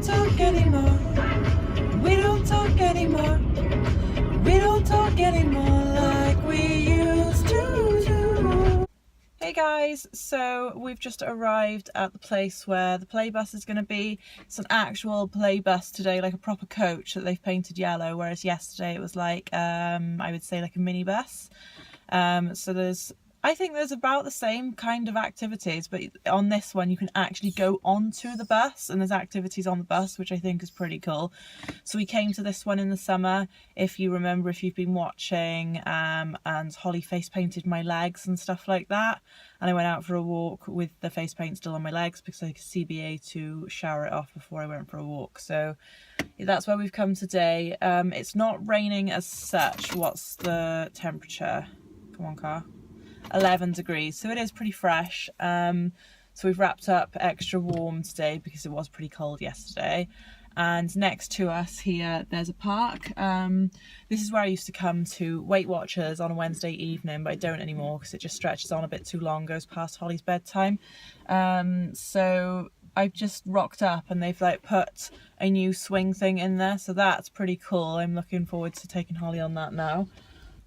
don't talk anymore. We don't talk anymore. We don't talk anymore like we used to do. Hey guys, so we've just arrived at the place where the play bus is going to be. It's an actual play bus today, like a proper coach that they've painted yellow, whereas yesterday it was like, I would say like a minibus. So I think there's about the same kind of activities, but on this one you can actually go onto the bus and there's activities on the bus, which I think is pretty cool. So we came to this one in the summer, if you remember, if you've been watching, and Holly face painted my legs and stuff like that. And I went out for a walk with the face paint still on my legs because I could CBA to shower it off before I went for a walk. So that's where we've come today. It's not raining as such. What's the temperature? Come on, car. 11 degrees, so it is pretty fresh. So we've wrapped up extra warm today because it was pretty cold yesterday. And next to us here there's a park. This is where I used to come to Weight Watchers on a Wednesday evening, but I don't anymore because it just stretches on a bit too long, goes past Holly's bedtime. So I've just rocked up and they've like put a new swing thing in there, so that's pretty cool. I'm looking forward to taking Holly on that now.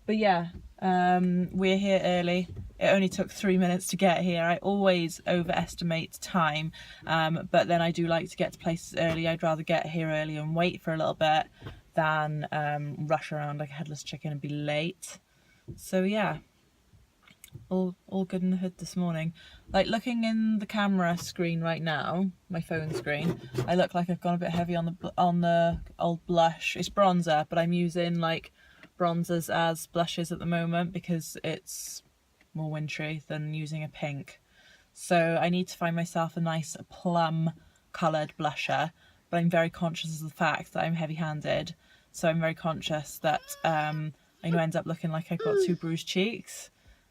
But yeah, we're here early. It only took 3 minutes to get here. I always overestimate time, but then I do like to get to places early. I'd rather get here early and wait for a little bit than rush around like a headless chicken and be late. So yeah, all good in the hood this morning. Like looking in the camera screen right now, my phone screen, I look like I've gone a bit heavy on the old blush. It's bronzer, but I'm using like bronzers as blushes at the moment because it's more wintry than using a pink. So I need to find myself a nice plum coloured blusher, but I'm very conscious of the fact that I'm heavy-handed, so I'm very conscious that I'm going to end up looking like I've got two bruised cheeks,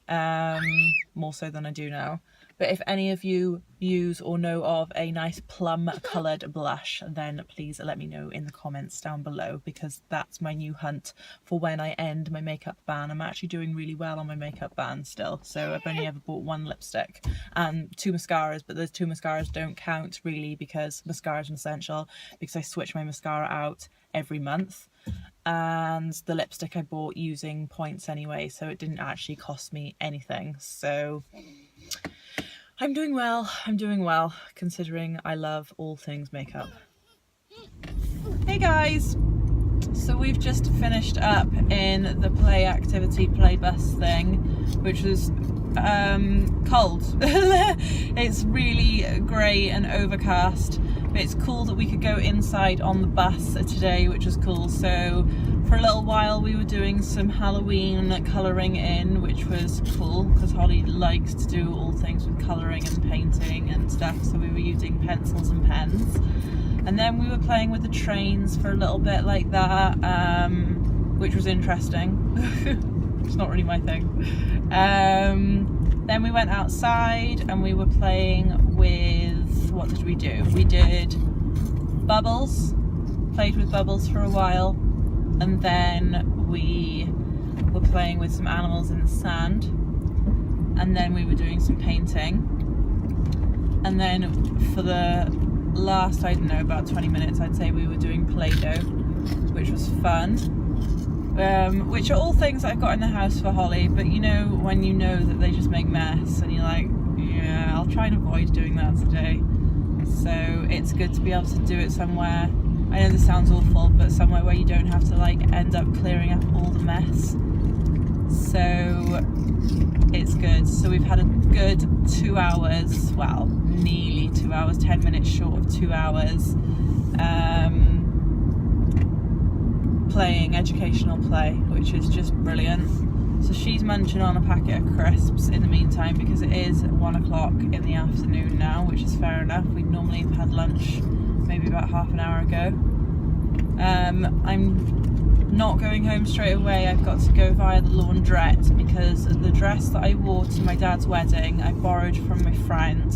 more so than I do now. But if any of you use or know of a nice plum coloured blush, then please let me know in the comments down below, because that's my new hunt for when I end my makeup ban. I'm actually doing really well on my makeup ban still, so I've only ever bought one lipstick and two mascaras, but those two mascaras don't count really because mascara is an essential, because I switch my mascara out every month. And the lipstick I bought using points anyway, so it didn't actually cost me anything. So I'm doing well, considering I love all things makeup. Hey guys! So we've just finished up in the play bus thing, which was cold. It's really grey and overcast, but it's cool that we could go inside on the bus today, which was cool. So for a little while we were doing some Halloween colouring in, which was cool because Holly likes to do all things with colouring and painting and stuff, so we were using pencils and pens. And then we were playing with the trains for a little bit like that, which was interesting. It's not really my thing. Then we went outside and we were playing with, what did we do? We did bubbles, played with bubbles for a while, and then we were playing with some animals in the sand, and then we were doing some painting, and then for the last, I don't know, about 20 minutes I'd say we were doing Play-Doh, which was fun. Which are all things I've got in the house for Holly, but you know when you know that they just make mess and you're like, yeah, I'll try and avoid doing that today. So it's good to be able to do it somewhere, I know this sounds awful, but somewhere where you don't have to like end up clearing up all the mess. So it's good. So we've had a good 2 hours, well, nearly 2 hours, 10 minutes short of 2 hours, playing educational play, which is just brilliant. So she's munching on a packet of crisps in the meantime because it is 1 o'clock in the afternoon now, which is fair enough. We'd normally have had lunch maybe about half an hour ago. I'm not going home straight away. I've got to go via the laundrette because the dress that I wore to my dad's wedding I borrowed from my friend,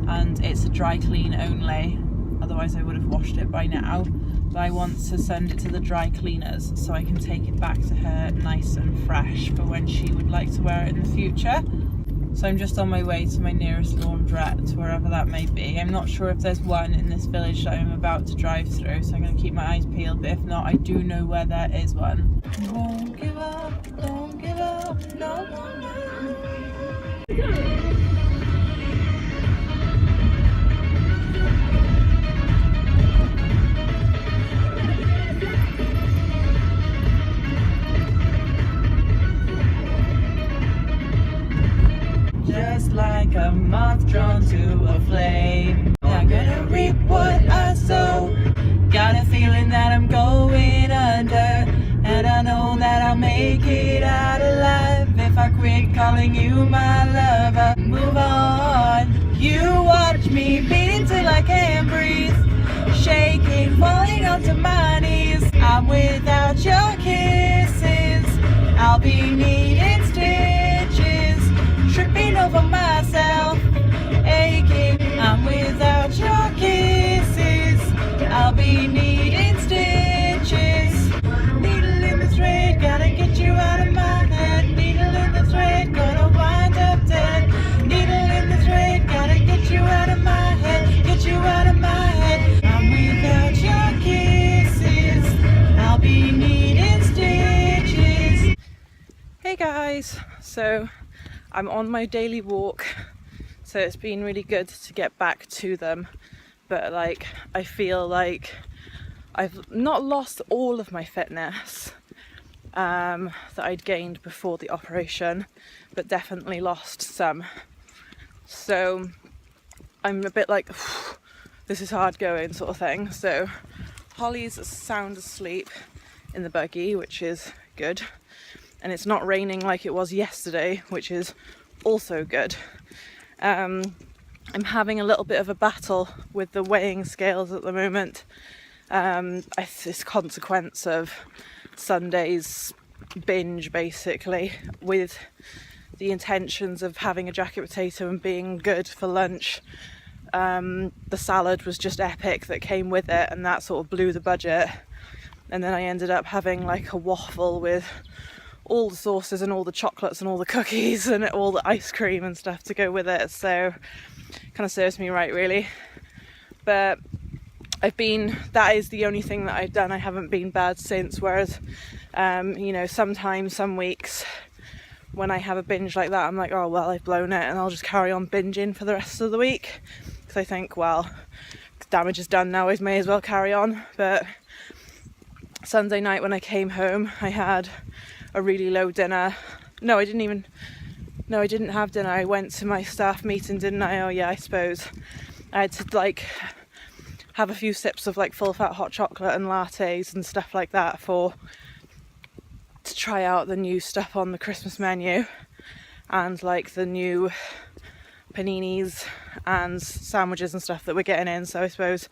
and it's a dry clean only, otherwise I would have washed it by now. But I want to send it to the dry cleaners so I can take it back to her nice and fresh for when she would like to wear it in the future. So I'm just on my way to my nearest laundrette, wherever that may be. I'm not sure if there's one in this village that I'm about to drive through, so I'm going to keep my eyes peeled, but if not, I do know where there is one. Won't give up, don't give up, no, no, no. Just like a moth drawn to a flame, I'm gonna reap what I sow. Got a feeling that I'm going under, and I know that I'll make it out alive if I quit calling you my lover. Move on. You watch me beating till I can't breathe, shaking, falling onto my knees. I'm without your kisses, I'll be needing stitches, tripping over myself, aching. I'm without your kisses, I'll be needing stitches. Needle in the thread, gotta get you out of my head. Needle in the thread, gonna wind up dead. Needle in the thread, gotta get you out of my head. Get you out of my head. I'm without your kisses, I'll be needing stitches. Hey guys, so I'm on my daily walk, so it's been really good to get back to them, but like I feel like I've not lost all of my fitness that I'd gained before the operation, but definitely lost some. So I'm a bit like, this is hard going sort of thing. So Holly's sound asleep in the buggy, which is good. And it's not raining like it was yesterday, which is also good. I'm having a little bit of a battle with the weighing scales at the moment. It's a consequence of Sunday's binge, basically, with the intentions of having a jacket potato and being good for lunch. The salad was just epic that came with it, and that sort of blew the budget. And then I ended up having like a waffle with all the sauces and all the chocolates and all the cookies and all the ice cream and stuff to go with it, so kind of serves me right really. But that is the only thing that I've done. I haven't been bad since, whereas you know, sometimes some weeks when I have a binge like that, I'm like, oh well, I've blown it, and I'll just carry on binging for the rest of the week, because I think, well, damage is done now, I may as well carry on. But Sunday night when I came home, I had a really low dinner. No, I didn't have dinner. I went to my staff meeting, didn't I? Oh yeah, I suppose. I had to like have a few sips of like full fat hot chocolate and lattes and stuff like that to try out the new stuff on the Christmas menu, and like the new paninis and sandwiches and stuff that we're getting in. So I suppose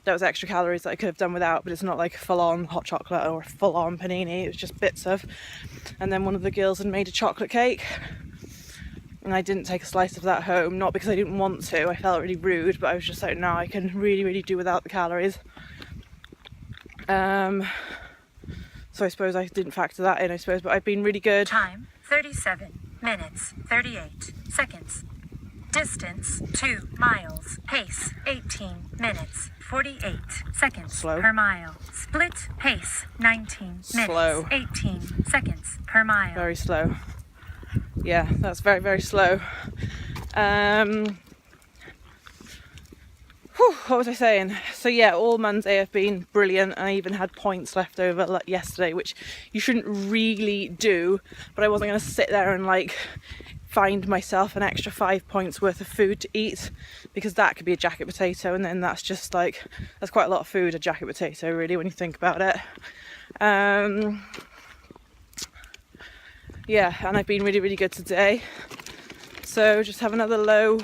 that was extra calories that I could have done without, but it's not like a full-on hot chocolate or a full-on panini, it was just bits of. And then one of the girls had made a chocolate cake, and I didn't take a slice of that home, not because I didn't want to, I felt really rude, but I was just like, no, I can really do without the calories. So I suppose I didn't factor that in, but I've been really good. Time 37 minutes 38 seconds. Distance 2 miles. Pace 18 minutes 48 seconds Slow. per mile. Split pace 19 Slow. minutes 18 seconds per mile. Very slow. Yeah, that's very slow. What was I saying? So yeah, all Monday I've been brilliant. I even had points left over like yesterday, which you shouldn't really do, but I wasn't going to sit there and like find myself an extra 5 points worth of food to eat, because that could be a jacket potato, and then that's just like, that's quite a lot of food, a jacket potato, really, when you think about it. Yeah, and I've been really good today, so just have another low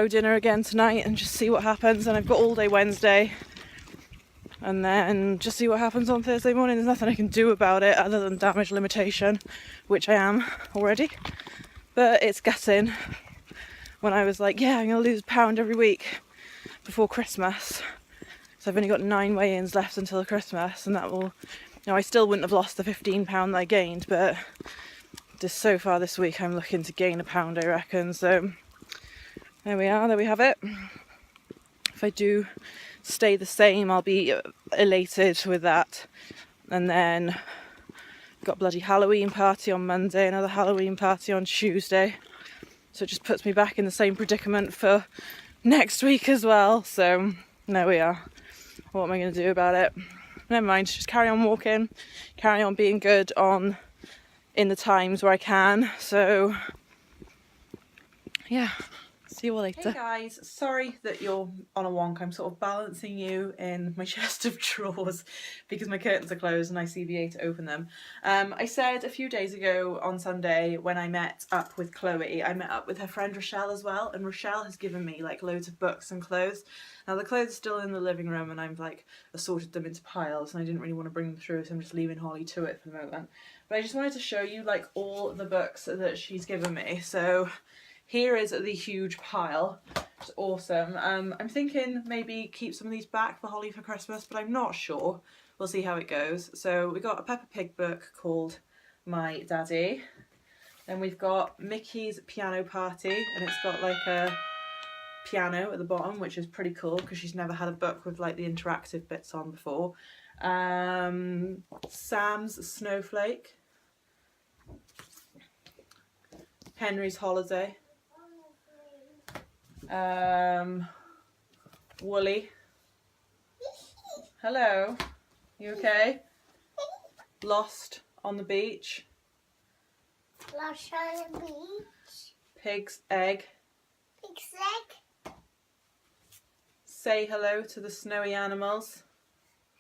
dinner again tonight and just see what happens. And I've got all day Wednesday, and then just see what happens on Thursday morning. There's nothing I can do about it other than damage limitation, which I am already, but it's gutting when I was like, yeah, I'm gonna lose a pound every week before Christmas, so I've only got 9 weigh-ins left until Christmas, and that will, you know, I still wouldn't have lost the 15 pound that I gained, but just so far this week I'm looking to gain a pound, I reckon. So there we are, there we have it. If I do stay the same, I'll be elated with that. And then got a bloody Halloween party on Monday, another Halloween party on Tuesday. So it just puts me back in the same predicament for next week as well. So there we are. What am I going to do about it? Never mind, just carry on walking, carry on being good in the times where I can. So yeah, see you all later. Hey guys, sorry that you're on a wonk. I'm sort of balancing you in my chest of drawers because my curtains are closed and I CBA to open them. I said a few days ago on Sunday when I met up with Chloe, I met up with her friend Rochelle as well, and Rochelle has given me like loads of books and clothes. Now the clothes are still in the living room and I've like assorted them into piles and I didn't really want to bring them through, so I'm just leaving Holly to it for the moment. But I just wanted to show you like all the books that she's given me. So here is the huge pile. It's awesome. I'm thinking maybe keep some of these back for Holly for Christmas, but I'm not sure. We'll see how it goes. So we got a Peppa Pig book called My Daddy. Then we've got Mickey's Piano Party, and it's got like a piano at the bottom, which is pretty cool because she's never had a book with like the interactive bits on before. Sam's Snowflake. Henry's Holiday. Wooly. Hello, you okay? Lost on the Beach. Lost on the beach. Pig's Egg. Pig's egg. Say Hello to the Snowy Animals.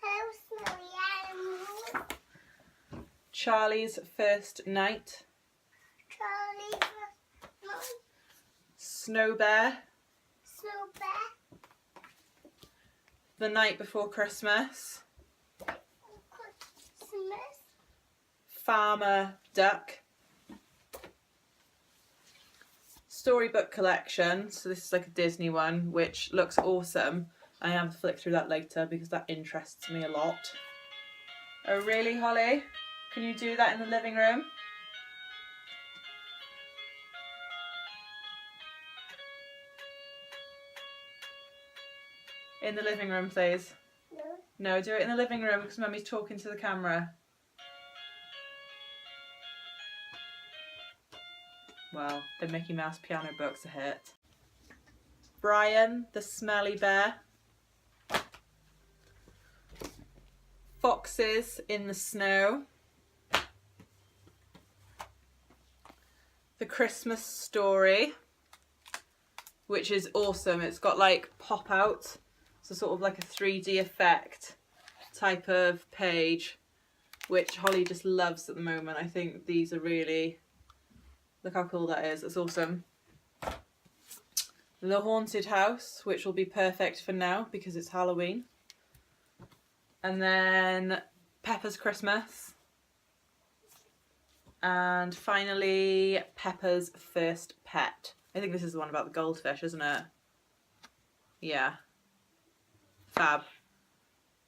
Hello, snowy animals. Charlie's First Night. Charlie. Snow Bear. Snow bear. The Night Before Christmas. Christmas. Farmer Duck. Storybook collection. So this is like a Disney one, which looks awesome. I am to flick through that later because that interests me a lot. Oh really, Holly? Can you do that in the living room? In the living room, please. No. No, do it in the living room because Mummy's talking to the camera. Well, the Mickey Mouse piano book's a hit. Brian the Smelly Bear. Foxes in the Snow. The Christmas Story, which is awesome. It's got like pop out, so sort of like a 3D effect type of page, which Holly just loves at the moment. I think these are really, look how cool that is. It's awesome. The Haunted House, which will be perfect for now because it's Halloween. And then Peppa's Christmas. And finally, Peppa's First Pet. I think this is the one about the goldfish, isn't it? Yeah. Fab.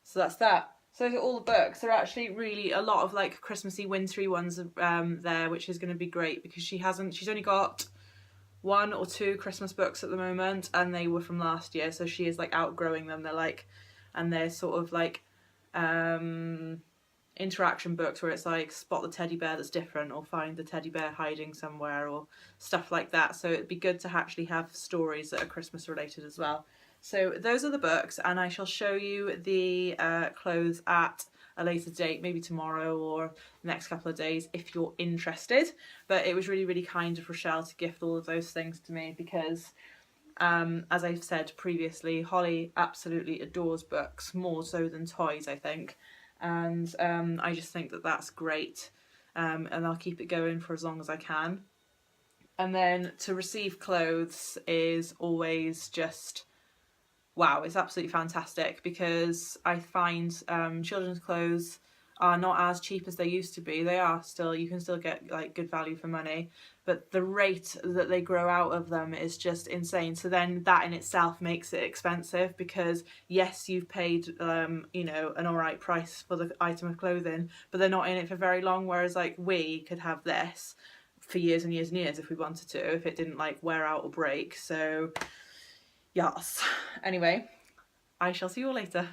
So that's that. So those are all the books. There are actually really a lot of like Christmassy, wintry ones there, which is going to be great because she's only got 1 or 2 Christmas books at the moment, and they were from last year, so she is like outgrowing them. They're sort of like interaction books where it's like spot the teddy bear that's different or find the teddy bear hiding somewhere or stuff like that. So it'd be good to actually have stories that are Christmas related as well. So those are the books, and I shall show you the clothes at a later date, maybe tomorrow or the next couple of days if you're interested. But it was really, really kind of Rochelle to gift all of those things to me because as I've said previously, Holly absolutely adores books, more so than toys, I think. And I just think that that's great, and I'll keep it going for as long as I can. And then to receive clothes is always just wow, it's absolutely fantastic because I find children's clothes are not as cheap as they used to be. They are still, you can still get like good value for money, but the rate that they grow out of them is just insane. So then that in itself makes it expensive because yes, you've paid you know, an alright price for the item of clothing, but they're not in it for very long, whereas like we could have this for years and years and years if we wanted to, if it didn't like wear out or break. So yes, anyway, I shall see you all later.